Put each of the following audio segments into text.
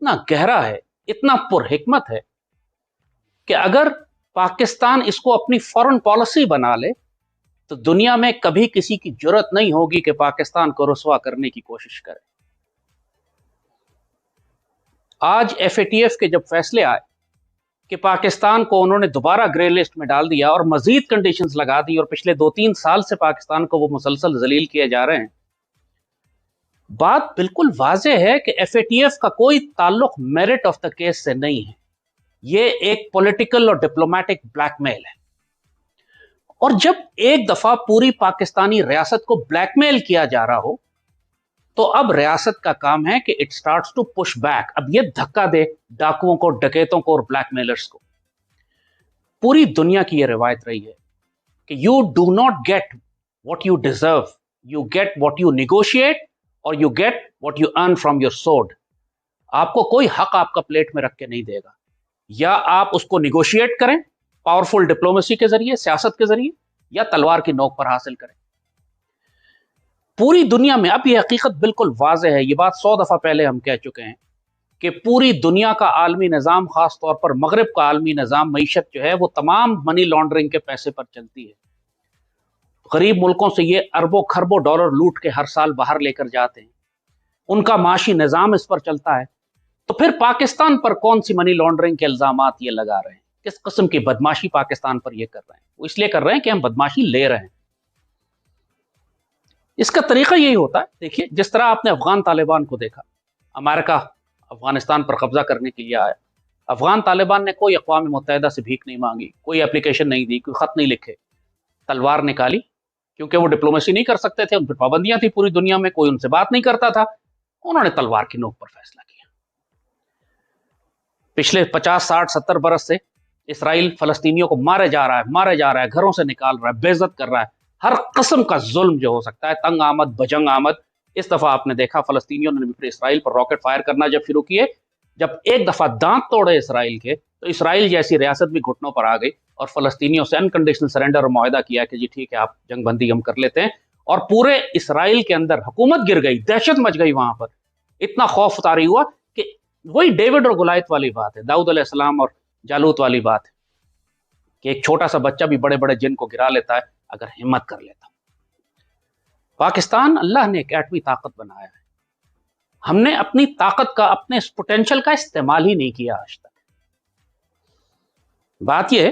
इतना गहरा है, इतना पुरहिकमत है कि अगर पाकिस्तान इसको अपनी फॉरेन पॉलिसी बना ले तो दुनिया में कभी किसी की जरूरत नहीं होगी कि पाकिस्तान को रुसवा करने की कोशिश करे। आज एफएटीएफ के जब फैसले आए कि पाकिस्तान को उन्होंने दोबारा ग्रे लिस्ट में डाल दिया और मजीद कंडीशंस लगा दी और पिछले 2-3 साल से पाकिस्तान को वो मुसलसल जलील किए जा रहे हैं, बात बिल्कुल वाजे है कि एफएटीएफ का कोई ताल्लुक मेरिट ऑफ द केस से नहीं है। ये एक पॉलिटिकल और डिप्लोमेटिक ब्लैकमेल है। और जब एक दफा पूरी पाकिस्तानी रियासत को ब्लैकमेल किया जा रहा हो तो अब रियासत का काम है कि it starts to push back. अब ये धक्का दे डाकुओं को, डकैतों को और ब्लैकमेलर्स को। पूरी दुनिया की यह रिवायत रही है कि you do not get what you deserve, you get what you negotiate और you get what you earn from your sword. आपको कोई हक आपका प्लेट में रख के नहीं देगा, या आप उसको निगोशिएट करें पावरफुल डिप्लोमेसी के जरिए, सियासत के जरिए, या तलवार की नोक पर हासिल करें। पूरी दुनिया में अब यह हकीकत बिल्कुल वाज़ेह है, ये बात 100 दफा पहले हम कह चुके हैं कि पूरी दुनिया का आलमी निज़ाम, खास तौर पर मगरिब का आलमी निज़ाम, मईशत जो है वो तमाम मनी लॉन्ड्रिंग के पैसे पर चलती है। गरीब मुल्कों से ये अरबों खरबों डॉलर लूट के हर साल बाहर लेकर जाते हैं, उनका माशी निज़ाम इस पर चलता है। तो फिर पाकिस्तान पर कौन सी मनी लॉन्ड्रिंग के इल्जामात ये लगा रहे हैं? किस किस्म की बदमाशी पाकिस्तान पर ये कर रहे हैं? वो इसलिए कर रहे हैं कि हम बदमाशी ले रहे हैं। इसका तरीका यही होता है, देखिए जिस तरह आपने अफगान तालिबान को देखा, अमेरिका अफगानिस्तान पर कब्जा करने के लिए आया, अफगान तालिबान ने कोई अक़वाम मुत्तहिदा से भीख नहीं मांगी, कोई एप्लीकेशन नहीं दी, कोई खत नहीं लिखे, तलवार निकाली, क्योंकि वो डिप्लोमेसी नहीं कर सकते थे, उन पर पाबंदियां थी पूरी दुनिया में, कोई उनसे बात नहीं करता था, उन्होंने तलवार की नोक पर फैसला किया। पिछले 50, 60, 70 बरस से इसराइल फलस्तीनियों को मारे जा रहा है, घरों से निकाल रहा है, बेइज्जत कर रहा है, हर किस्म का जुल्म जो हो सकता है, तंग आमद, बजंग आमद। इस दफा आपने देखा फलस्तीनियों ने भी इसराइल पर रॉकेट फायर करना जब शुरू किए, जब एक दफा दांत तोड़े इसराइल के, तो इसराइल जैसी रियासत भी घुटनों पर आ गई और फलस्तीनियों से अनकंडीशनल सरेंडर और मुआहदा किया कि जी ठीक है, आप जंगबंदी हम कर लेते हैं। और पूरे इसराइल के अंदर हुकूमत गिर गई, दहशत मच गई, वहां पर इतना खौफ उतारी हुआ कि वही डेविड और गुलायत वाली बात है, दाऊद अलैहिस्सलाम और जालूत वाली बात है कि एक छोटा सा बच्चा भी बड़े बड़े जिन को गिरा लेता है अगर हिम्मत कर लेता। पाकिस्तान अल्लाह ने एक एटमी ताकत बनाया है, हमने अपनी ताकत का, अपने इस पोटेंशियल का इस्तेमाल ही नहीं किया आज तक। बात यह है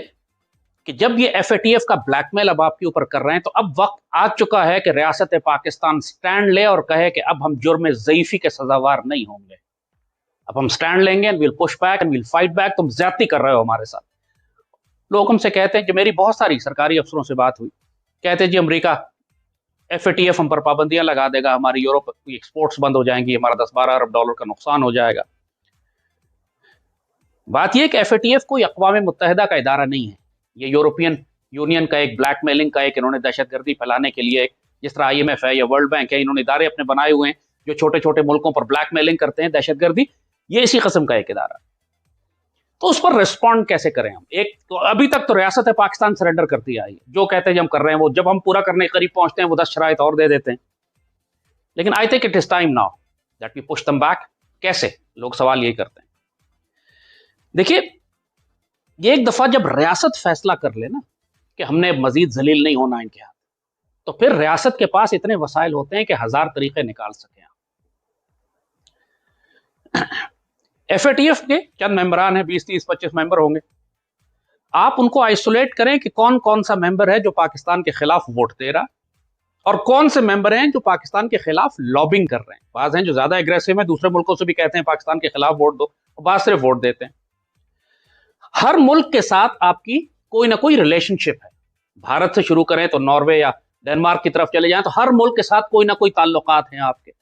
कि जब ये एफएटीएफ का ब्लैकमेल अब आपके ऊपर कर रहे हैं, तो अब वक्त आ चुका है कि रियासत पाकिस्तान स्टैंड ले और कहे कि अब हम जुर्म ज़ईफी के सजावार नहीं होंगे। अब हम स्टैंड लेंगे and will push back and will fight back. तुम ज्यादती कर रहे हो हमारे साथ। लोग हमसे कहते हैं कि मेरी बहुत सारी सरकारी अफसरों से बात हुई, कहते हैं जी अमेरिका एफएटीएफ हम पर पाबंदियां लगा देगा, हमारी यूरोप की एक्सपोर्ट्स बंद हो जाएंगी, हमारा 10-12 अरब डॉलर का नुकसान हो जाएगा। बात यह कि एफएटीएफ कोई अक़वाम मुत्तहिदा का इदारा नहीं है, ये यूरोपियन यूनियन का एक ब्लैकमेलिंग का एक, इन्होंने दहशतगर्दी फैलाने के लिए, जिस तरह IMF है या वर्ल्ड बैंक है, इन्होंने इदारे अपने बनाए हुए हैं जो छोटे छोटे मुल्कों पर ब्लैकमेलिंग करते हैं, दहशतगर्दी, ये इसी किस्म का एक इदारा। तो उस पर रिस्पॉन्ड कैसे करें हम? एक तो अभी तक तो रियासत पाकिस्तान सरेंडर करती आई है, जो कहते हैं हम कर रहे हैं, वो जब हम पूरा करने के करीब पहुंचते हैं वो 10 शराइत और दे देते हैं। लेकिन I think it is time now that we push them back. कैसे? लोग सवाल यही करते हैं। देखिए, ये एक दफा जब रियासत फैसला कर ले ना कि हमने मजीद जलील नहीं होना इनके हाथ, तो फिर रियासत के पास इतने वसाइल होते हैं कि 1000 तरीके निकाल सके। एफएटीएफ के चंद मेंबरान हैं, 20, 30, 25 मेंबर होंगे। आप उनको आइसोलेट करें कि कौन कौन सा मेंबर है जो पाकिस्तान के खिलाफ वोट दे रहा और कौन से मेंबर हैं जो पाकिस्तान के खिलाफ लॉबिंग कर रहे हैं। बाज हैं जो ज्यादा एग्रेसिव हैं, दूसरे मुल्कों से भी कहते हैं पाकिस्तान के खिलाफ वोट दो, और बाज सिर्फ वोट देते हैं। हर मुल्क के साथ आपकी कोई ना कोई रिलेशनशिप है। भारत से शुरू करें तो नॉर्वे या डेनमार्क की तरफ चले जाएं तो हर मुल्क के साथ कोई ना कोई ताल्लुकात हैं आपके।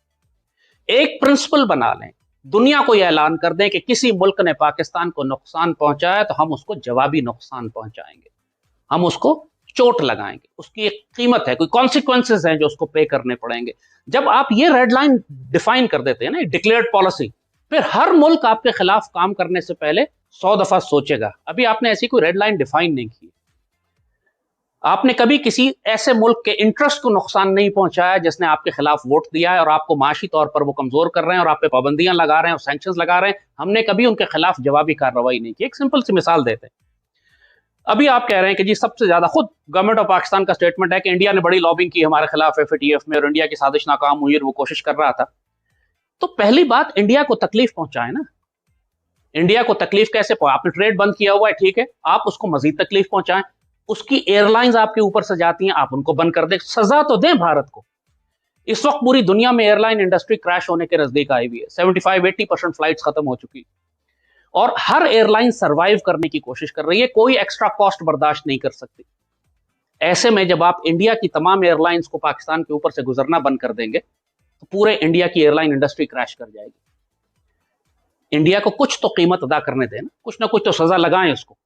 एक प्रिंसिपल बना लें, दुनिया को यह ऐलान कर दें कि किसी मुल्क ने पाकिस्तान को नुकसान पहुंचाया तो हम उसको जवाबी नुकसान पहुंचाएंगे, हम उसको चोट लगाएंगे, उसकी एक कीमत है, कोई कॉन्सिक्वेंसेस हैं जो उसको पे करने पड़ेंगे। जब आप ये रेड लाइन डिफाइन कर देते हैं ना, डिक्लेयर्ड पॉलिसी, फिर हर मुल्क आपके खिलाफ काम करने से पहले 100 दफा सोचेगा। अभी आपने ऐसी कोई रेड लाइन डिफाइन नहीं की। आपने कभी किसी ऐसे मुल्क के इंटरेस्ट को नुकसान नहीं पहुंचाया जिसने आपके खिलाफ वोट दिया है और आपको माशी तौर पर वो कमजोर कर रहे हैं और आप पे पाबंदियां लगा रहे हैं और सैंक्शंस लगा रहे हैं। हमने कभी उनके खिलाफ जवाबी कार्रवाई नहीं की। एक सिंपल सी मिसाल देते हैं। अभी आप कह रहे हैं कि जी सबसे ज्यादा, खुद गवर्नमेंट ऑफ पाकिस्तान का स्टेटमेंट है कि इंडिया ने बड़ी लॉबिंग की हमारे खिलाफ एफएटीएफ में और इंडिया की साजिश नाकाम हुई और वो कोशिश कर रहा था। तो पहली बात, इंडिया को तकलीफ पहुंचाए ना। इंडिया को तकलीफ कैसे आपने ट्रेड बंद किया हुआ है, ठीक है, आप उसको मजीद तकलीफ पहुंचाएं। उसकी एयरलाइंस आपके ऊपर से जाती हैं, आप उनको बंद कर दें, सजा तो दें भारत को। इस वक्त पूरी दुनिया में एयरलाइन इंडस्ट्री क्रैश होने के नजदीक आई हुई है। 75-80% फ्लाइट्स खत्म हो चुकी और हर एयरलाइन सर्वाइव करने की कोशिश कर रही है, कोई एक्स्ट्रा कॉस्ट बर्दाश्त नहीं कर सकती। ऐसे में जब आप इंडिया की तमाम एयरलाइंस को पाकिस्तान के ऊपर से गुजरना बंद कर देंगे तो पूरे इंडिया की एयरलाइन इंडस्ट्री क्रैश कर जाएगी। इंडिया को कुछ तो कीमत अदा करने दें, कुछ ना कुछ तो सजा लगाएं उसको।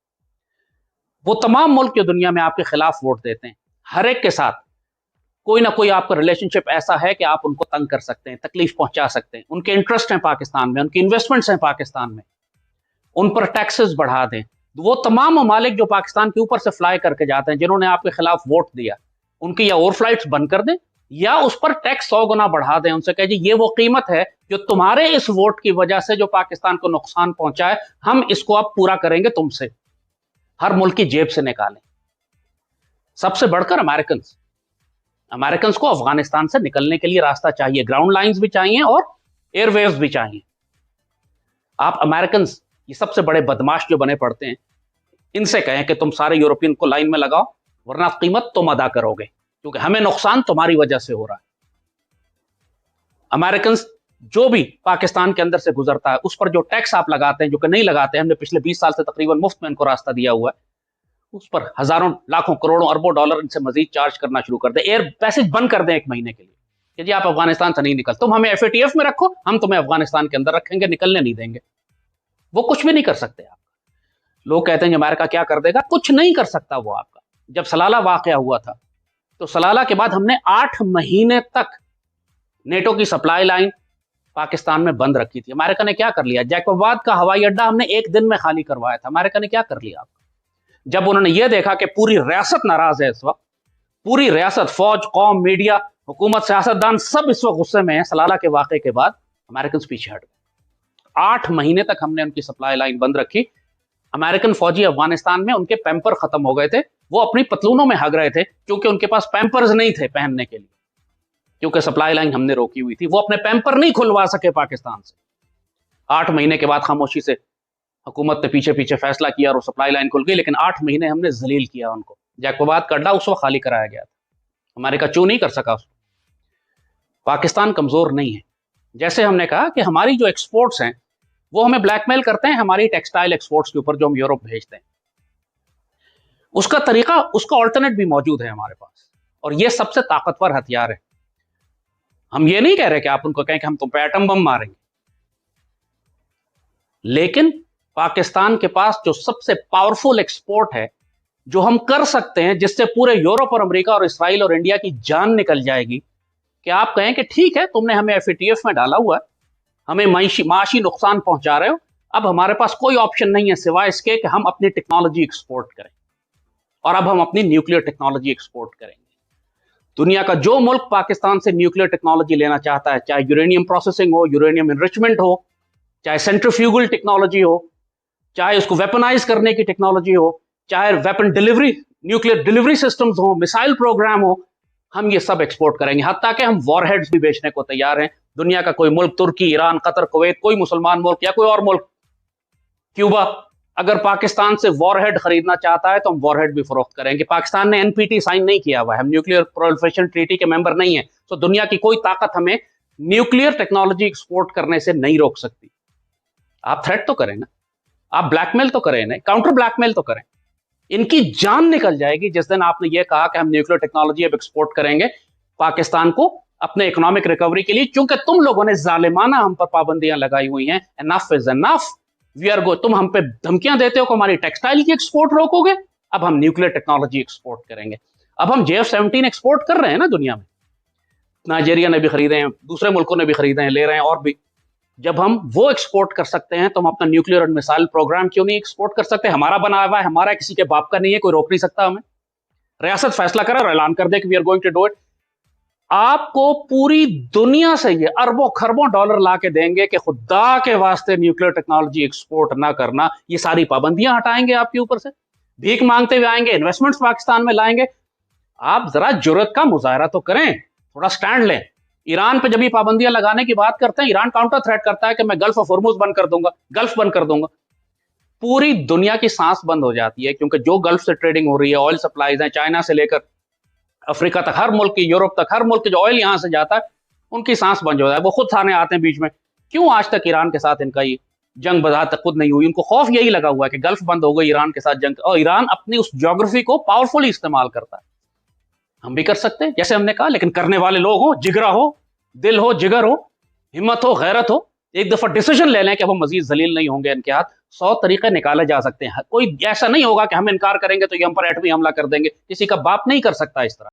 वो तमाम मुल्क जो दुनिया में आपके खिलाफ वोट देते हैं, हर एक के साथ कोई ना कोई आपका रिलेशनशिप ऐसा है कि आप उनको तंग कर सकते हैं, तकलीफ पहुंचा सकते हैं। उनके इंटरेस्ट हैं पाकिस्तान में, उनकी इन्वेस्टमेंट्स हैं पाकिस्तान में, उन पर टैक्सेस बढ़ा दें। वो तमाम ममालिक जो पाकिस्तान के ऊपर से फ्लाई करके जाते हैं, जिन्होंने आपके खिलाफ वोट दिया, उनकी या और फ्लाइट्स बंद कर दें या उस पर टैक्स 100 गुना बढ़ा दें। उनसे कहे जी ये वो कीमत है जो तुम्हारे इस वोट की वजह से जो पाकिस्तान को नुकसान पहुंचा है, हम इसको अब पूरा करेंगे तुमसे। हर मुल्क की जेब से निकालें। सबसे बढ़कर अमेरिकन को अफगानिस्तान से निकलने के लिए रास्ता चाहिए, ग्राउंड लाइंस भी चाहिए और एयरवेव्स भी चाहिए। आप अमेरिकन, ये सबसे बड़े बदमाश जो बने पड़ते हैं, इनसे कहें कि तुम सारे यूरोपियन को लाइन में लगाओ वरना कीमत तुम अदा करोगे, क्योंकि हमें नुकसान तुम्हारी वजह से हो रहा है। अमेरिकन जो भी पाकिस्तान के अंदर से गुजरता है उस पर जो टैक्स आप लगाते हैं, जो कि नहीं लगाते, हमने पिछले 20 साल से तकरीबन मुफ्त में इनको रास्ता दिया हुआ है, उस पर हजारों लाखों करोड़ों अरबों डॉलर इनसे मजीद चार्ज करना शुरू कर दे। एयर पैसेज बंद कर दें 1 महीने के लिए कि जी आप अफगानिस्तान से नहीं निकल, तुम हमें एफएटीएफ में रखो, हम तुम्हें अफगानिस्तान के अंदर रखेंगे, निकलने नहीं देंगे। वो कुछ भी नहीं कर सकते आप। लोग कहते हैं अमेरिका क्या कर देगा, कुछ नहीं कर सकता वो आपका। जब सलाला वाकया हुआ था तो सलाला के बाद हमने 8 महीने तक नेटो की सप्लाई लाइन पाकिस्तान में बंद रखी थी। अमेरिका ने क्या कर लिया, जैकोबाद का हवाई अड्डा हमने 1 दिन में खाली करवाया था। अमेरिका ने क्या कर लिया आपका, जब उन्होंने यह देखा कि पूरी रियासत नाराज है, इस वक्त पूरी रियासत, फौज, कौम, मीडिया, हुकूमत, सियासतदान सब इस वक्त गुस्से में है सलाला के वाकये के बाद, अमेरिकन पीछे हट गए। 8 महीने तक हमने उनकी सप्लाई लाइन बंद रखी। अमेरिकन फौजी अफगानिस्तान में उनके पैम्पर खत्म हो गए थे, वो अपनी पतलूनों में हग रहे थे क्योंकि उनके पास पैम्पर्स नहीं थे पहनने के लिए, क्योंकि सप्लाई लाइन हमने रोकी हुई थी। वो अपने पैम्पर नहीं खुलवा सके पाकिस्तान से। 8 महीने के बाद खामोशी से हुकूमत ने पीछे पीछे फैसला किया और वो सप्लाई लाइन खुल गई, लेकिन 8 महीने हमने जलील किया उनको। जैकोबाद का अड्डा उस वक्त खाली कराया गया था, अमेरिका चू नहीं कर सका उसको। पाकिस्तान कमजोर नहीं है। जैसे हमने कहा कि हमारी जो एक्सपोर्ट्स हैं वो हमें ब्लैकमेल करते हैं हमारी टेक्सटाइल एक्सपोर्ट्स के ऊपर, जो हम यूरोप भेजते हैं। उसका तरीका, उसका ऑल्टरनेट भी मौजूद है हमारे पास, और ये सबसे ताकतवर हथियार है। हम ये नहीं कह रहे कि आप उनको कहें कि हम तुम पे एटम बम मारेंगे, लेकिन पाकिस्तान के पास जो सबसे पावरफुल एक्सपोर्ट है जो हम कर सकते हैं, जिससे पूरे यूरोप और अमेरिका और इसराइल और इंडिया की जान निकल जाएगी, कि आप कहें कि ठीक है तुमने हमें एफएटीएफ में डाला हुआ है, हमें माशी नुकसान पहुंचा रहे हो, अब हमारे पास कोई ऑप्शन नहीं है सिवाय इसके कि हम अपनी टेक्नोलॉजी एक्सपोर्ट करें, और अब हम अपनी न्यूक्लियर टेक्नोलॉजी एक्सपोर्ट करेंगे। दुनिया का जो मुल्क पाकिस्तान से न्यूक्लियर टेक्नोलॉजी लेना चाहता है, चाहे यूरेनियम प्रोसेसिंग हो, यूरेनियम एनरिचमेंट हो, चाहे सेंट्रीफ्यूगल टेक्नोलॉजी हो, चाहे उसको वेपनाइज करने की टेक्नोलॉजी हो, चाहे weapon delivery, nuclear delivery systems हो, मिसाइल प्रोग्राम हो, हम ये सब एक्सपोर्ट करेंगे। हत्ता कि हम वॉरहेड्स भी बेचने को तैयार हैं। दुनिया का कोई मुल्क, तुर्की, ईरान, कतर, कुवैत, कोई मुसलमान मुल्क या कोई और मुल्क, क्यूबा, अगर पाकिस्तान से वॉरहेड खरीदना चाहता है तो हम वॉरहेड भी फरोख्त करेंगे। पाकिस्तान ने एनपीटी साइन नहीं किया हुआ है, हम न्यूक्लियर प्रोलिफरेशन ट्रीटी के मेंबर नहीं है, तो दुनिया की कोई ताकत हमें न्यूक्लियर टेक्नोलॉजी एक्सपोर्ट करने से नहीं रोक सकती। आप थ्रेट तो करें ना, आप ब्लैकमेल तो करें ना, काउंटर ब्लैकमेल तो करें। इनकी जान निकल जाएगी जिस दिन आपने ये कहा कि हम न्यूक्लियर टेक्नोलॉजी अब एक्सपोर्ट करेंगे पाकिस्तान को अपने इकोनॉमिक रिकवरी के लिए, क्योंकि तुम लोगों ने जालिमाना हम पर पाबंदियां लगाई हुई हैं। Enough is enough, we are go. तुम हम पे धमकियां देते हो कि हमारी टेक्सटाइल की एक्सपोर्ट रोकोगे, अब हम न्यूक्लियर टेक्नोलॉजी एक्सपोर्ट करेंगे। अब हम JF-17 एक्सपोर्ट कर रहे हैं ना दुनिया में, नाइजीरिया ने भी खरीदे हैं, दूसरे मुल्कों ने भी खरीदे हैं, ले रहे हैं और भी। जब हम वो एक्सपोर्ट कर सकते हैं तो हम अपना न्यूक्लियर और मिसाइल प्रोग्राम क्यों नहीं एक्सपोर्ट कर सकते? हमारा बना हुआ है, हमारा किसी के बाप का नहीं है, कोई रोक नहीं सकता हमें। रियासत फैसला करे और ऐलान कर दे कि we are going to do it. आपको पूरी दुनिया से ये अरबों खरबों डॉलर ला के देंगे कि खुदा के वास्ते न्यूक्लियर टेक्नोलॉजी एक्सपोर्ट ना करना, ये सारी पाबंदियां हटाएंगे आपके ऊपर से, भीख मांगते हुए आएंगे, इन्वेस्टमेंट्स पाकिस्तान में लाएंगे। आप जरा जुर्रत का मुजाहरा तो करें, थोड़ा स्टैंड लें। ईरान पे जब ये पाबंदियां लगाने की बात करते हैं, ईरान काउंटर थ्रेट करता है कि मैं गल्फ ऑफ हॉर्मुज बंद कर दूंगा, गल्फ बंद कर दूंगा। पूरी दुनिया की सांस बंद हो जाती है, क्योंकि जो गल्फ से ट्रेडिंग हो रही है, ऑयल सप्लाईज है चाइना से लेकर अफ्रीका तक, हर मुल्क की, यूरोप तक, हर मुल्क के जो ऑयल यहां से जाता है, उनकी सांस बंद हो जाए। वो खुद सामने आते हैं बीच में, क्यों आज तक ईरान के साथ इनका ये जंग बजा तक खुद नहीं हुई। उनको खौफ यही लगा हुआ है कि गल्फ बंद हो गई, ईरान के साथ जंग, और ईरान अपनी उस ज्योग्राफी को पावरफुली इस्तेमाल करता है। हम भी कर सकते हैं जैसे हमने कहा, लेकिन करने वाले लोग हो, जिगरा हो, दिल हो, जिगर हो, हिम्मत हो, गैरत हो, एक दफा डिसीजन ले लें कि हम मजीद जलील नहीं होंगे इनके हाथ। 100 तरीके निकाले जा सकते हैं, कोई ऐसा नहीं होगा कि हम इनकार करेंगे तो ये हम पर एटमी हमला कर देंगे। किसी का बाप नहीं कर सकता इस तरह।